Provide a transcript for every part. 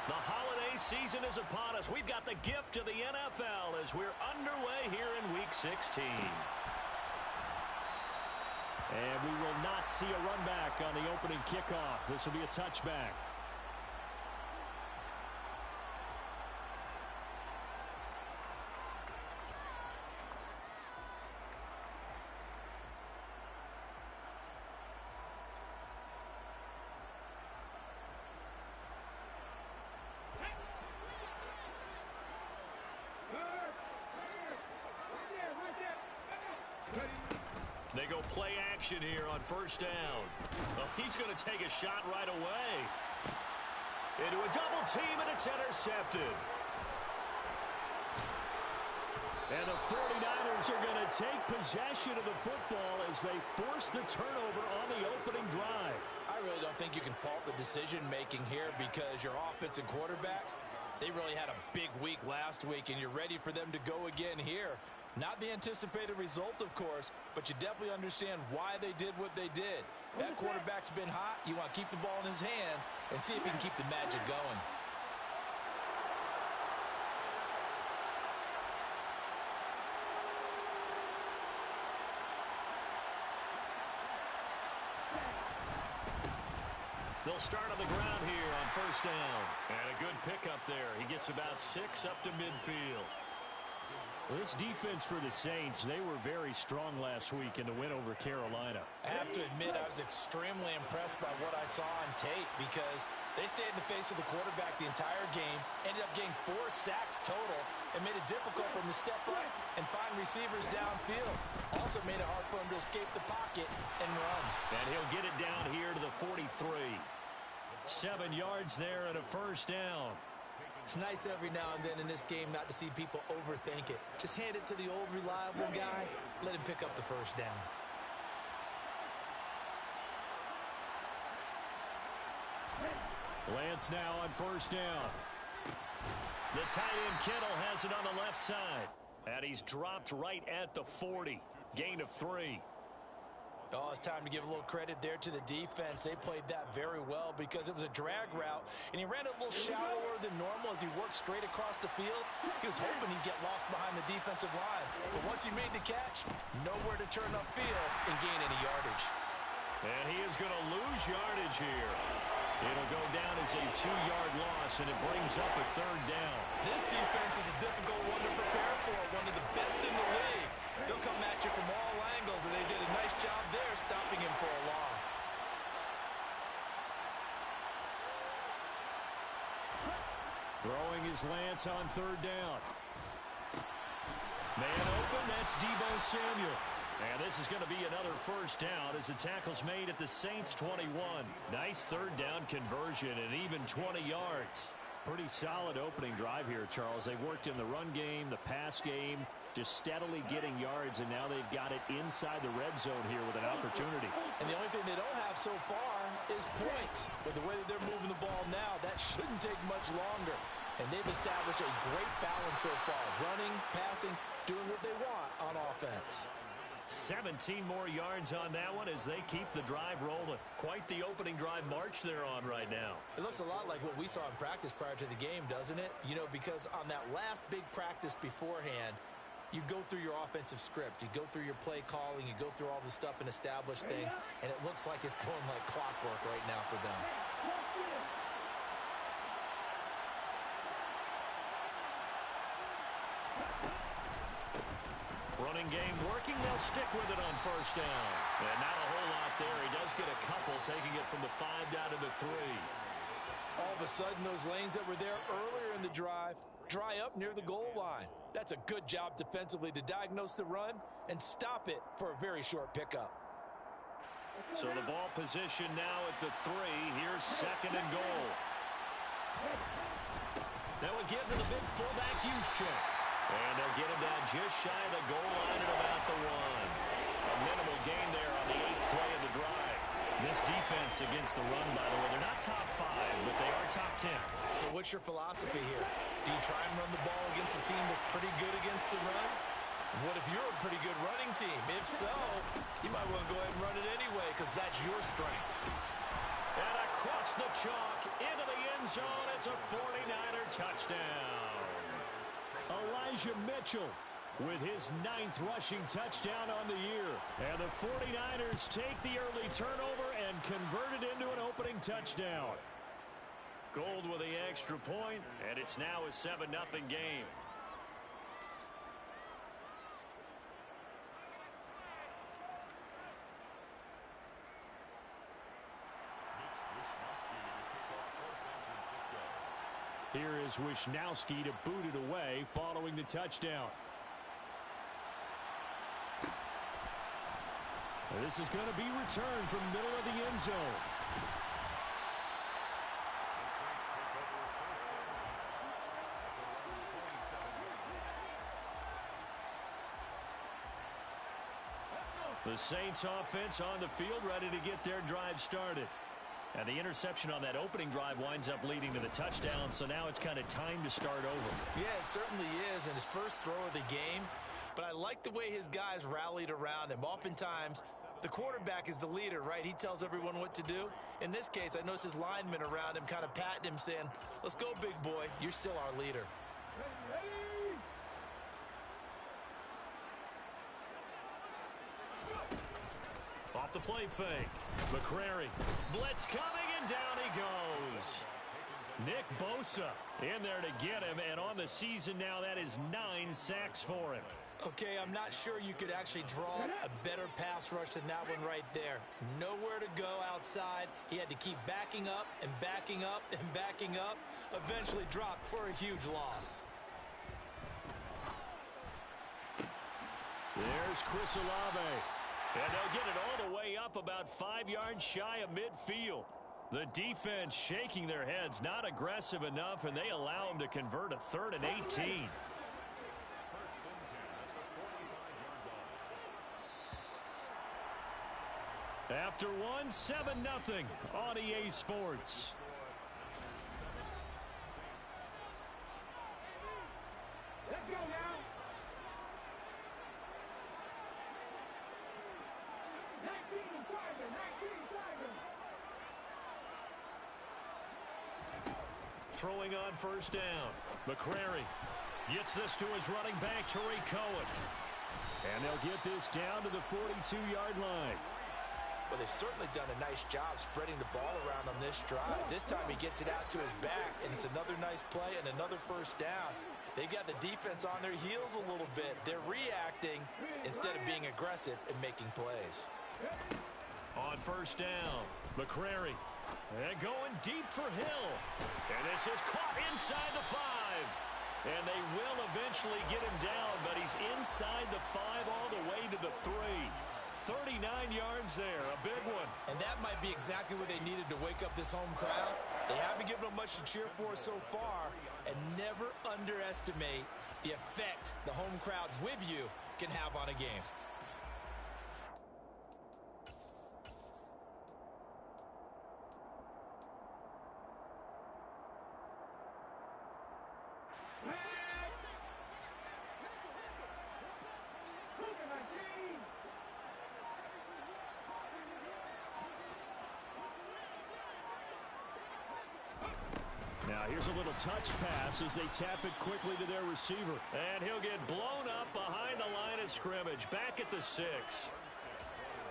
The holiday season is upon us. We've got the gift of the NFL as we're underway here in Week 16. And we will not see a run back on the opening kickoff. This will be a touchback. They go play action here on first down. Well, he's going to take a shot right away. Into a double team, and it's intercepted. And the 49ers are going to take possession of the football as they force the turnover on the opening drive. I really don't think you can fault the decision-making here because your offense and quarterback, they really had a big week last week, and you're ready for them to go again here. Not the anticipated result, of course, but you definitely understand why they did what they did. That quarterback's been hot. You want to keep the ball in his hands and see if he can keep the magic going. They'll start on the ground here on first down. And a good pickup there. He gets about 6 up to midfield. Well, this defense for the Saints, they were very strong last week in the win over Carolina. I have to admit, I was extremely impressed by what I saw on tape because they stayed in the face of the quarterback the entire game, ended up getting 4 sacks total, and made it difficult for him to step up and find receivers downfield. Also made it hard for him to escape the pocket and run. And he'll get it down here to the 43. 7 yards there and a first down. It's nice every now and then in this game not to see people overthink it. Just hand it to the old reliable guy. Let him pick up the first down. Lance now on first down. The tight end Kittle has it on the left side. And he's dropped right at the 40. Gain of 3. Oh, it's time to give a little credit there to the defense. They played that very well because it was a drag route, and he ran a little shallower than normal as he worked straight across the field. He was hoping he'd get lost behind the defensive line. But once he made the catch, nowhere to turn upfield and gain any yardage. And he is going to lose yardage here. It'll go down as a 2-yard loss, and it brings up a third down. This defense is a difficult one to prepare for, one of the best in the league. They'll come at you from all angles, and they did a nice job there stopping him for a loss. Throwing is Lance on third down. Man open, that's Deebo Samuel. And this is going to be another first down as the tackle's made at the Saints 21. Nice third down conversion and even 20 yards. Pretty solid opening drive here, Charles. They've worked in the run game, the pass game, just steadily getting yards, and now they've got it inside the red zone here with an opportunity. And the only thing they don't have so far is points. With the way that they're moving the ball now, that shouldn't take much longer. And they've established a great balance so far. Running, passing, doing what they want on offense. 17 more yards on that one as they keep the drive rolling. Quite the opening drive march they're on right now. It looks a lot like what we saw in practice prior to the game, doesn't it? You know, because on that last big practice beforehand, you go through your offensive script. You go through your play calling. You go through all the stuff and establish things. And it looks like it's going like clockwork right now for them. Running game working. They'll stick with it on first down. And not a whole lot there. He does get a couple, taking it from the 5 down to the 3. All of a sudden, those lanes that were there earlier in the drive dry up near the goal line. That's a good job defensively to diagnose the run and stop it for a very short pickup. So the ball position now at the 3. Here's second and goal. That would give to the big fullback Juszczyk. And they'll get him down just shy of the goal line at about the 1. A minimal gain there on the 8th play of the drive. This defense against the run, by the way, they're not top 5, but they are top 10. So what's your philosophy here? Do you try and run the ball against a team that's pretty good against the run? What if you're a pretty good running team? If so, you might want to go ahead and run it anyway because that's your strength. And across the chalk into the end end zone. It's a 49er touchdown. Elijah Mitchell with his 9th rushing touchdown on the year. And the 49ers take the early turnover and convert it into an opening touchdown. Gold with the extra point, and it's now a 7-0 game. Here is Wishnowsky to boot it away following the touchdown. This is going to be returned from middle of the end zone. The Saints offense on the field ready to get their drive started. And the interception on that opening drive winds up leading to the touchdown, so now it's kind of time to start over. Yeah, it certainly is, and his first throw of the game. But I like the way his guys rallied around him. Oftentimes, the quarterback is the leader, right? He tells everyone what to do. In this case, I notice his linemen around him kind of patting him, saying, let's go, big boy. You're still our leader. Off the play fake. McCrary. Blitz coming, and down he goes. Nick Bosa in there to get him, and on the season now, that is 9 sacks for him. Okay, I'm not sure you could actually draw a better pass rush than that one right there. Nowhere to go outside. He had to keep backing up and backing up and backing up. Eventually dropped for a huge loss. There's Chris Olave. And they'll get it all the way up about 5 yards shy of midfield. The defense shaking their heads, not aggressive enough, and they allow them to convert a 3rd and 18. After one, 7-0 on EA Sports. Let's go now. 19 Tiger, 19 Tiger. Throwing on first down. McCrary gets this to his running back, Tariq Cohen. And they'll get this down to the 42-yard line. Well, they've certainly done a nice job spreading the ball around on this drive. This time he gets it out to his back, and it's another nice play and another first down. They got the defense on their heels a little bit. They're reacting instead of being aggressive and making plays. On first down, McCrary. And going deep for Hill. And this is caught inside the 5. And they will eventually get him down, but he's inside the 5 all the way to the 3. 39 yards there, a big one. And that might be exactly what they needed to wake up this home crowd. They haven't given them much to cheer for so far, and never underestimate the effect the home crowd with you can have on a game. Now here's a little touch pass as they tap it quickly to their receiver. And he'll get blown up behind the line of scrimmage, back at the 6.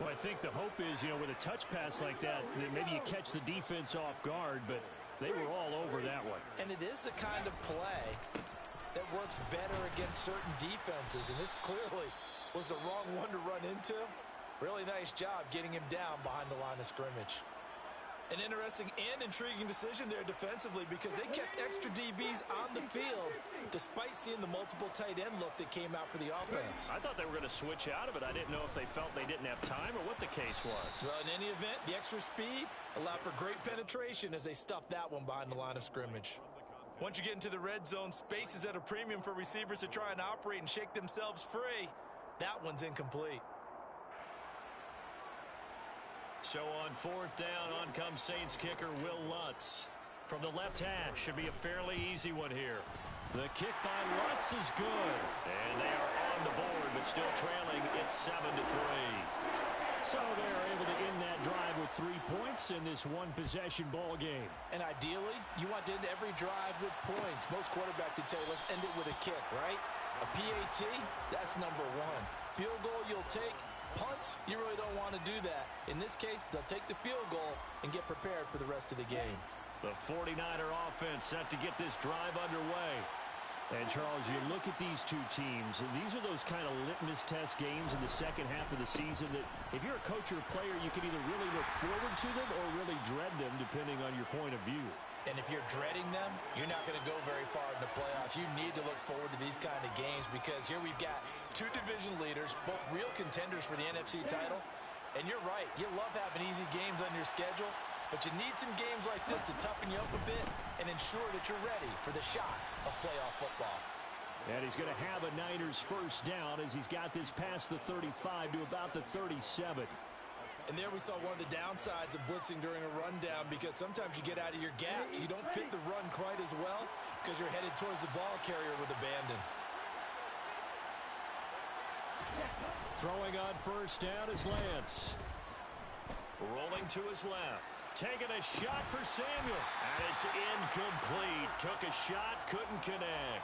Well, I think the hope is, with a touch pass like that maybe you catch the defense off guard, but they were all over that one. And it is the kind of play that works better against certain defenses, and this clearly was the wrong one to run into. Really nice job getting him down behind the line of scrimmage. An interesting and intriguing decision there defensively because they kept extra DBs on the field despite seeing the multiple tight end look that came out for the offense. I thought they were going to switch out of it. I didn't know if they felt they didn't have time or what the case was. Well, in any event, the extra speed allowed for great penetration as they stuffed that one behind the line of scrimmage. Once you get into the red zone, space is at a premium for receivers to try and operate and shake themselves free. That one's incomplete. So on 4th down, on comes Saints kicker Will Lutz. From the left hash, should be a fairly easy one here. The kick by Lutz is good. And they are on the board, but still trailing. It's 7-3. So they're able to end that drive with 3 points in this one-possession ball game. And ideally, you want to end every drive with points. Most quarterbacks would tell you, let's end it with a kick, right? A PAT, that's number one. Field goal you'll take. Punts, you really don't want to do that. In this case, they'll take the field goal and get prepared for the rest of the game. The 49er offense set to get this drive underway. And, Charles, you look at these two teams, and these are those kind of litmus test games in the second half of the season that if you're a coach or a player, you can either really look forward to them or really dread them, depending on your point of view. And if you're dreading them, you're not going to go very far in the playoffs. You need to look forward to these kind of games because here we've got two division leaders, both real contenders for the NFC title. And you're right, you love having easy games on your schedule, but you need some games like this to toughen you up a bit and ensure that you're ready for the shock of playoff football. And he's going to have a Niners first down as he's got this past the 35 to about the 37. And there we saw one of the downsides of blitzing during a rundown because sometimes you get out of your gaps. You don't fit the run quite as well because you're headed towards the ball carrier with abandon. Throwing on first down is Lance. Rolling to his left. Taking a shot for Samuel. And it's incomplete. Took a shot, couldn't connect.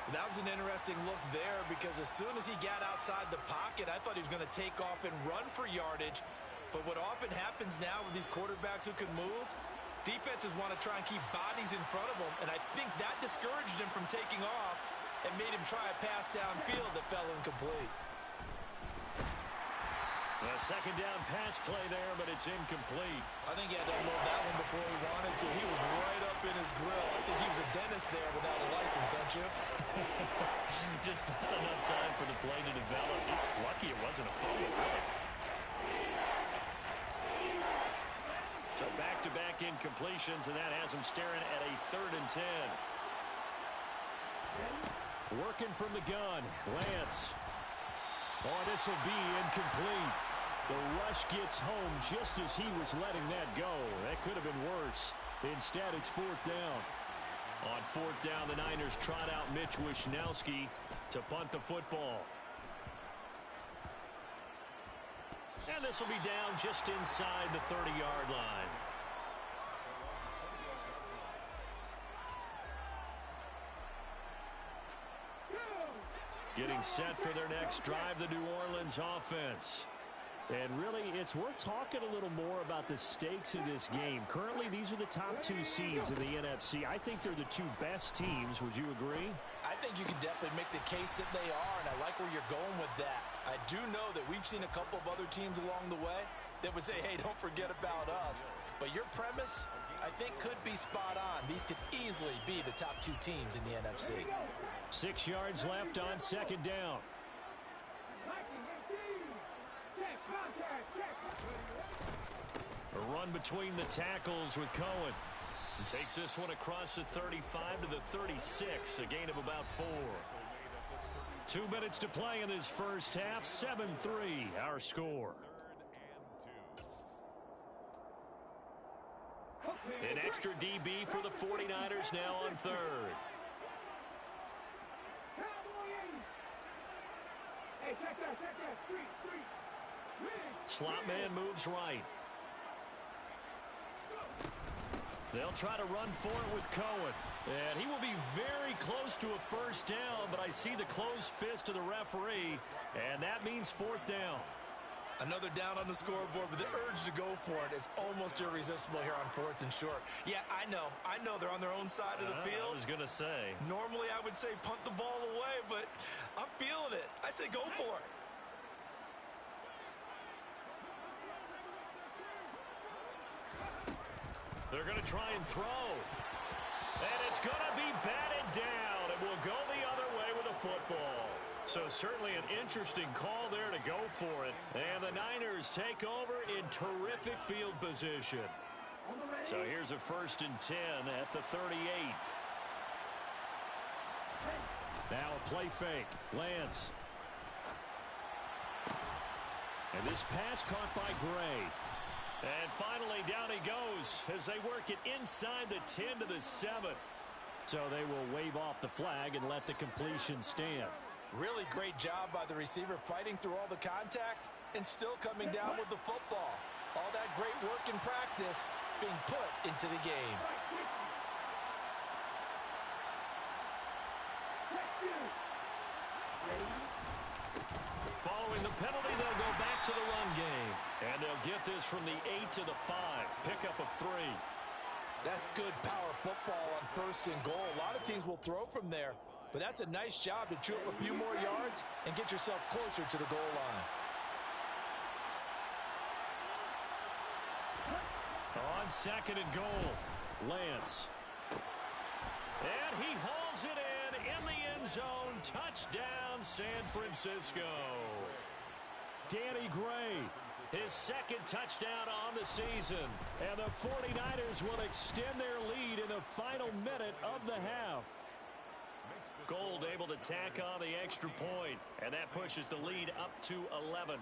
That was an interesting look there because as soon as he got outside the pocket, I thought he was going to take off and run for yardage. But what often happens now with these quarterbacks who can move, defenses want to try and keep bodies in front of them. And I think that discouraged him from taking off and made him try a pass downfield that fell incomplete. A second down pass play there, but it's incomplete. I think he had to unload that one before he wanted to. He was right up in his grill. I think he was a dentist there without a license, don't you? Just not enough time for the play to develop. Lucky it wasn't a fumble, really. So back-to-back incompletions, and that has him staring at a 3rd and 10. Working from the gun, Lance. Oh, this will be incomplete. The rush gets home just as he was letting that go. That could have been worse. Instead, it's 4th down. On 4th down, the Niners trot out Mitch Wishnowsky to punt the football. And this will be down just inside the 30-yard line. Getting set for their next drive, the New Orleans offense. And really, it's worth talking a little more about the stakes of this game. Currently, these are the top 2 seeds in the NFC. I think they're the 2 best teams. Would you agree? I think you can definitely make the case that they are, and I like where you're going with that. I do know that we've seen a couple of other teams along the way that would say, hey, don't forget about us. But your premise, I think, could be spot on. These could easily be the top 2 teams in the NFC. 6 yards left on 2nd down. A run between the tackles with Cohen. And takes this one across the 35 to the 36, a gain of about 4. 2 minutes to play in this first half, 7-3, our score. An extra DB for the 49ers now on 3rd. Hey, check that. Street. Slot man moves right. They'll try to run for it with Cohen. And he will be very close to a first down, but I see the closed fist of the referee, and that means 4th down. Another down on the scoreboard, but the urge to go for it is almost irresistible here on 4th and short. Yeah, I know they're on their own side of the field. I was going to say. Normally, I would say punt the ball away, but I'm feeling it. I say go for it. They're going to try and throw. And it's going to be batted down. It will go the other way with a football. So certainly an interesting call there to go for it. And the Niners take over in terrific field position. So here's a 1st and 10 at the 38. Now a play fake. Lance. And this pass caught by Gray. And finally, down he goes as they work it inside the 10 to the 7. So they will wave off the flag and let the completion stand. Really great job by the receiver fighting through all the contact and still coming down with the football. All that great work in practice being put into the game. Following the penalty, they'll go back to the run game. And they'll get this from the 8 to the 5. Pickup of 3. That's good power football on 1st and goal. A lot of teams will throw from there, but that's a nice job to chew up a few more yards and get yourself closer to the goal line. On 2nd and goal, Lance. And he hauls it in the end zone. Touchdown, San Francisco. Danny Gray, his 2nd touchdown on the season. And the 49ers will extend their lead in the final minute of the half. Gold able to tack on the extra point, and that pushes the lead up to 11.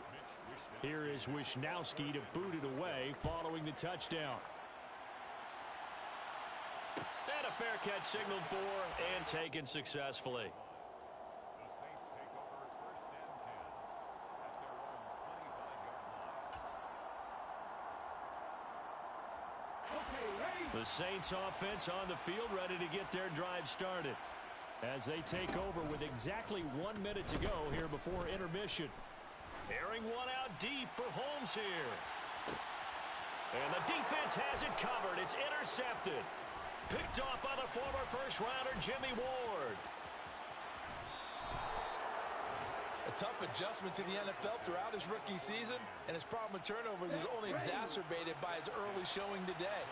Here is Wisnowski to boot it away following the touchdown. And a fair catch signaled for and taken successfully. The Saints offense on the field ready to get their drive started as they take over with exactly 1 minute to go here before intermission. Airing one out deep for Holmes here. And the defense has it covered. It's intercepted. Picked off by the former first-rounder Jimmy Ward. A tough adjustment to the NFL throughout his rookie season, and his problem with turnovers is only exacerbated by his early showing today.